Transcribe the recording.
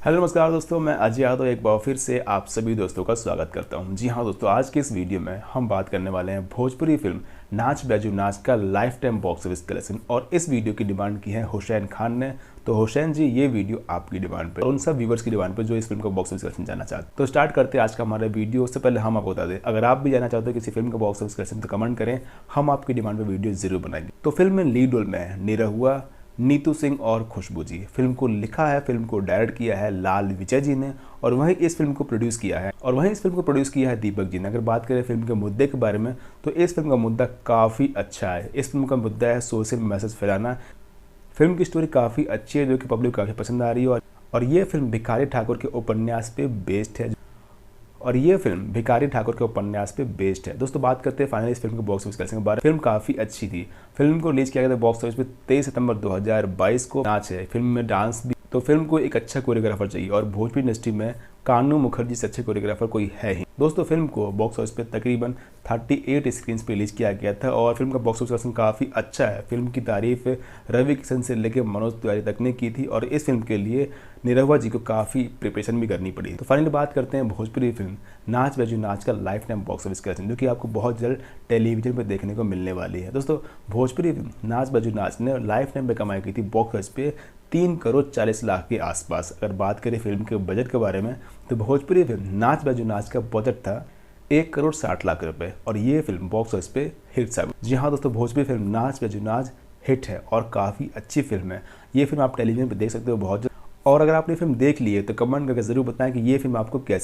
Hello नमस्कार दोस्तों, मैं अजय यादव एक बार फिर से आप सभी दोस्तों का स्वागत करता हूं। जी हां दोस्तों, आज के इस वीडियो में हम बात करने वाले हैं भोजपुरी फिल्म नाच बैजू नाच का life time box office collection. और इस वीडियो की डिमांड की है हुसैन खान ने। तो हुसैन जी, ये वीडियो आपकी डिमांड पे और उन सब व्यूवर्स की डिमांड पे जो इस फिल्म का बॉक्स ऑफिस कलेक्शन जानना चाहते हैं। तो स्टार्ट करते हैं आज का हमारा वीडियो। उससे पहले हम आपको बता दें, अगर आप भी जानना चाहते हो किसी फिल्म का बॉक्स ऑफिस कलेक्शन तो कमेंट करें, हम आपकी डिमांड पर वीडियो जरूर बनाएंगे। तो फिल्म में लीड रोल में है निरहुआ, नीतू सिंह और खुशबू जी। फिल्म को लिखा है, फिल्म को डायरेक्ट किया है लाल विजय जी ने और वहीं इस फिल्म को प्रोड्यूस किया है दीपक जी ने। अगर बात करें फिल्म के मुद्दे के बारे में तो इस फिल्म का मुद्दा काफ़ी अच्छा है। इस फिल्म का मुद्दा है सोशल मैसेज फैलाना। फिल्म की स्टोरी काफ़ी अच्छी है जो कि पब्लिक को काफ़ी पसंद आ रही है और ये फिल्म भिखारी ठाकुर के उपन्यास पे बेस्ड है बेस्ड है। दोस्तों बात करते हैं फाइनली इस फिल्म के बॉक्स ऑफिस कलेक्शन के बारे में। फिल्म काफ़ी अच्छी थी। फिल्म को रिलीज किया गया था बॉक्स ऑफिस पे 23 सितंबर 2022 को। नाच है फिल्म में, डांस भी। तो फिल्म को एक अच्छा कोरियोग्राफर चाहिए और भोजपुरी इंडस्ट्री में कानू मुखर्जी से अच्छे कोरियोग्राफर कोई है ही। दोस्तों फिल्म को बॉक्स ऑफिस पे तकरीबन 38 स्क्रीन पे रिलीज किया गया था और फिल्म का बॉक्स ऑफिस कलेक्शन काफ़ी अच्छा है। फिल्म की तारीफ रवि किशन से लेकर मनोज तिवारी तक ने की थी और इस फिल्म के लिए निरहुआ जी को काफ़ी प्रिपरेशन भी करनी पड़ी। तो फाइनली बात करते हैं भोजपुरी फिल्म नाच बैजू नाच का life time box office collection, जो कि आपको बहुत जल्द टेलीविजन पर देखने को मिलने वाली है। दोस्तों भोजपुरी फिल्म नाच बैजू नाच ने लाइफ टाइम पे कमाई की थी बॉक्स ऑफिस पे 3 करोड़ 40 लाख के आसपास। अगर बात करें फिल्म के बजट के बारे में तो भोजपुरी फिल्म नाच बैजू नाच का बजट था 1 करोड़ 60 लाख रुपए और ये फिल्म बॉक्स ऑफिस पे हिट साबित। जी हाँ दोस्तों, भोजपुरी फिल्म नाच बैजू नाच हिट है और काफ़ी अच्छी फिल्म है। ये फिल्म आप टेलीविजन पे देख सकते हो बहुत जल्द। और अगर आपने फिल्म देख ली है तो कमेंट करके ज़रूर बताएं कि ये फिल्म आपको कैसी